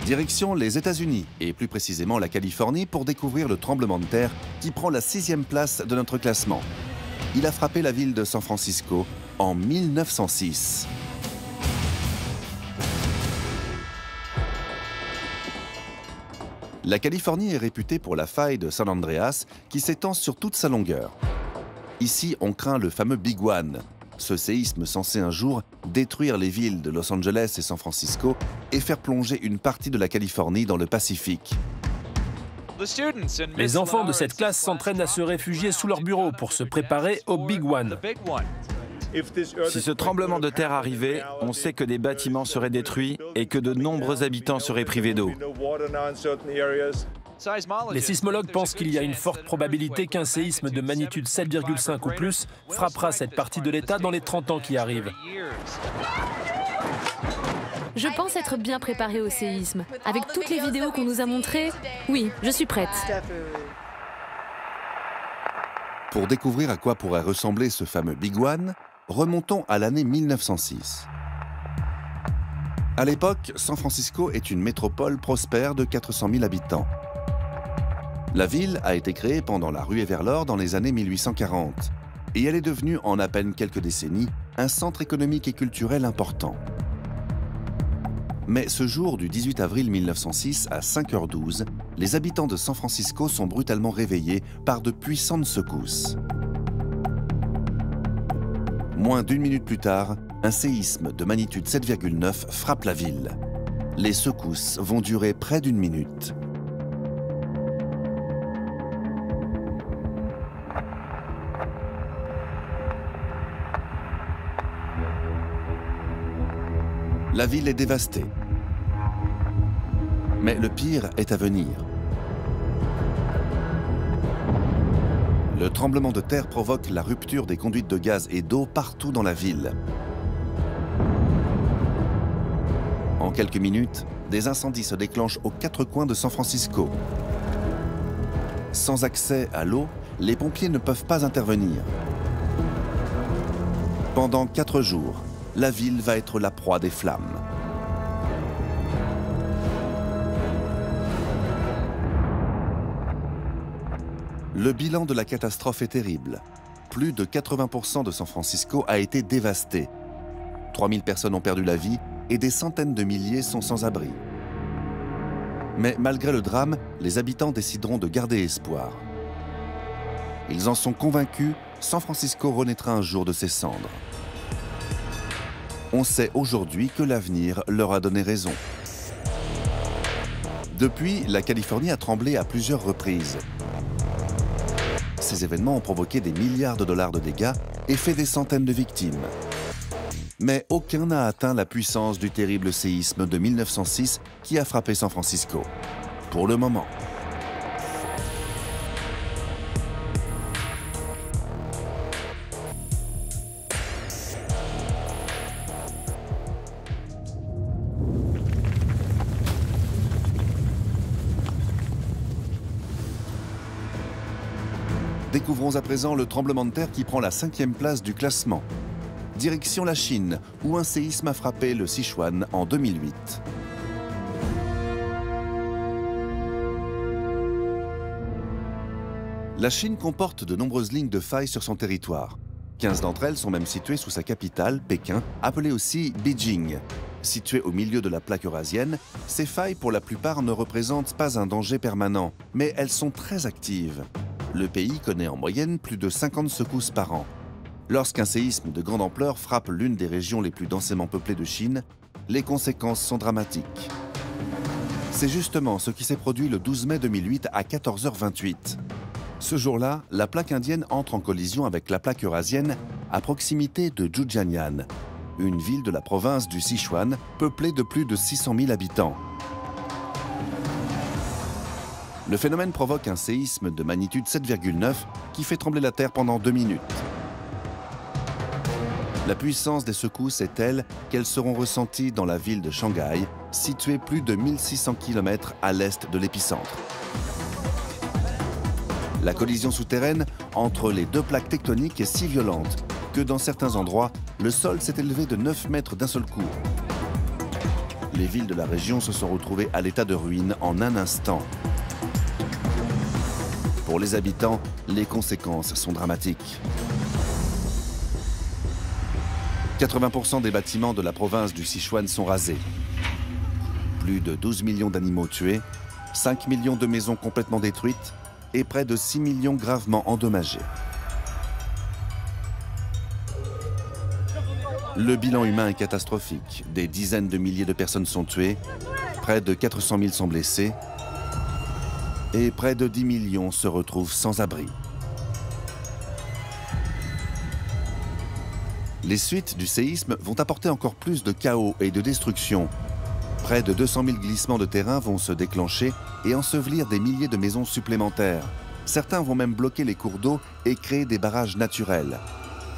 Direction les États-Unis, et plus précisément la Californie, pour découvrir le tremblement de terre qui prend la 6e place de notre classement. Il a frappé la ville de San Francisco en 1906. La Californie est réputée pour la faille de San Andreas qui s'étend sur toute sa longueur. Ici, on craint le fameux Big One, ce séisme censé un jour détruire les villes de Los Angeles et San Francisco et faire plonger une partie de la Californie dans le Pacifique. Les enfants de cette classe s'entraînent à se réfugier sous leur bureau pour se préparer au Big One. Si ce tremblement de terre arrivait, on sait que des bâtiments seraient détruits et que de nombreux habitants seraient privés d'eau. Les sismologues pensent qu'il y a une forte probabilité qu'un séisme de magnitude 7,5 ou plus frappera cette partie de l'État dans les 30 ans qui arrivent. Je pense être bien préparée au séisme. Avec toutes les vidéos qu'on nous a montrées, oui, je suis prête. Pour découvrir à quoi pourrait ressembler ce fameux Big One, remontons à l'année 1906. À l'époque, San Francisco est une métropole prospère de 400 000 habitants. La ville a été créée pendant la ruée vers l'or dans les années 1840 et elle est devenue en à peine quelques décennies un centre économique et culturel important. Mais ce jour du 18 avril 1906 à 5h12, les habitants de San Francisco sont brutalement réveillés par de puissantes secousses. Moins d'une minute plus tard, un séisme de magnitude 7,9 frappe la ville. Les secousses vont durer près d'une minute. La ville est dévastée. Mais le pire est à venir. Le tremblement de terre provoque la rupture des conduites de gaz et d'eau partout dans la ville. En quelques minutes, des incendies se déclenchent aux 4 coins de San Francisco. Sans accès à l'eau, les pompiers ne peuvent pas intervenir. Pendant 4 jours, la ville va être la proie des flammes. Le bilan de la catastrophe est terrible. Plus de 80% de San Francisco a été dévasté. 3000 personnes ont perdu la vie et des centaines de milliers sont sans abri. Mais malgré le drame, les habitants décideront de garder espoir. Ils en sont convaincus, San Francisco renaîtra un jour de ses cendres. On sait aujourd'hui que l'avenir leur a donné raison. Depuis, la Californie a tremblé à plusieurs reprises. Ces événements ont provoqué des milliards de dollars de dégâts et fait des centaines de victimes. Mais aucun n'a atteint la puissance du terrible séisme de 1906 qui a frappé San Francisco. Pour le moment. Découvrons à présent le tremblement de terre qui prend la 5e place du classement. Direction la Chine, où un séisme a frappé le Sichuan en 2008. La Chine comporte de nombreuses lignes de failles sur son territoire. 15 d'entre elles sont même situées sous sa capitale, Pékin, appelée aussi Beijing. Situées au milieu de la plaque eurasienne, ces failles pour la plupart ne représentent pas un danger permanent, mais elles sont très actives. Le pays connaît en moyenne plus de 50 secousses par an. Lorsqu'un séisme de grande ampleur frappe l'une des régions les plus densément peuplées de Chine, les conséquences sont dramatiques. C'est justement ce qui s'est produit le 12 mai 2008 à 14h28. Ce jour-là, la plaque indienne entre en collision avec la plaque eurasienne à proximité de Zhujiangyan, une ville de la province du Sichuan peuplée de plus de 600 000 habitants. Le phénomène provoque un séisme de magnitude 7,9 qui fait trembler la terre pendant 2 minutes. La puissance des secousses est telle qu'elles seront ressenties dans la ville de Shanghai, située plus de 1600 km à l'est de l'épicentre. La collision souterraine entre les 2 plaques tectoniques est si violente que dans certains endroits, le sol s'est élevé de 9 mètres d'un seul coup. Les villes de la région se sont retrouvées à l'état de ruine en un instant. Pour les habitants, les conséquences sont dramatiques. 80% des bâtiments de la province du Sichuan sont rasés. Plus de 12 millions d'animaux tués, 5 millions de maisons complètement détruites et près de 6 millions gravement endommagés. Le bilan humain est catastrophique. Des dizaines de milliers de personnes sont tuées, près de 400 000 sont blessés et près de 10 millions se retrouvent sans abri. Les suites du séisme vont apporter encore plus de chaos et de destruction. Près de 200 000 glissements de terrain vont se déclencher et ensevelir des milliers de maisons supplémentaires. Certains vont même bloquer les cours d'eau et créer des barrages naturels.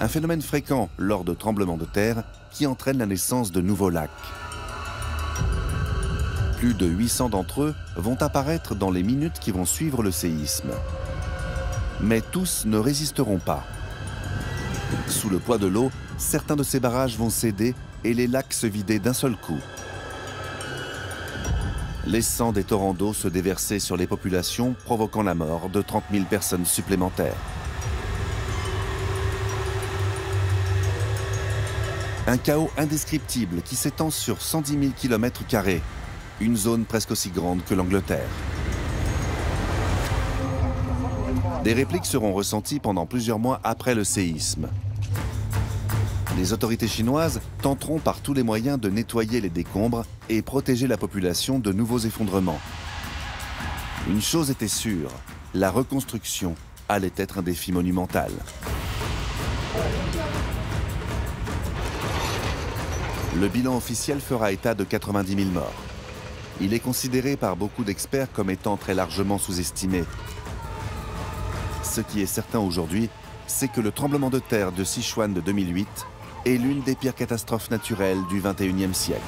Un phénomène fréquent lors de tremblements de terre qui entraîne la naissance de nouveaux lacs. Plus de 800 d'entre eux vont apparaître dans les minutes qui vont suivre le séisme. Mais tous ne résisteront pas. Sous le poids de l'eau, certains de ces barrages vont céder et les lacs se vider d'un seul coup, laissant des torrents d'eau se déverser sur les populations, provoquant la mort de 30 000 personnes supplémentaires. Un chaos indescriptible qui s'étend sur 110 000 km², une zone presque aussi grande que l'Angleterre. Des répliques seront ressenties pendant plusieurs mois après le séisme. Les autorités chinoises tenteront par tous les moyens de nettoyer les décombres et protéger la population de nouveaux effondrements. Une chose était sûre, la reconstruction allait être un défi monumental. Le bilan officiel fera état de 90 000 morts. Il est considéré par beaucoup d'experts comme étant très largement sous-estimé. Ce qui est certain aujourd'hui, c'est que le tremblement de terre de Sichuan de 2008 est l'une des pires catastrophes naturelles du XXIe siècle.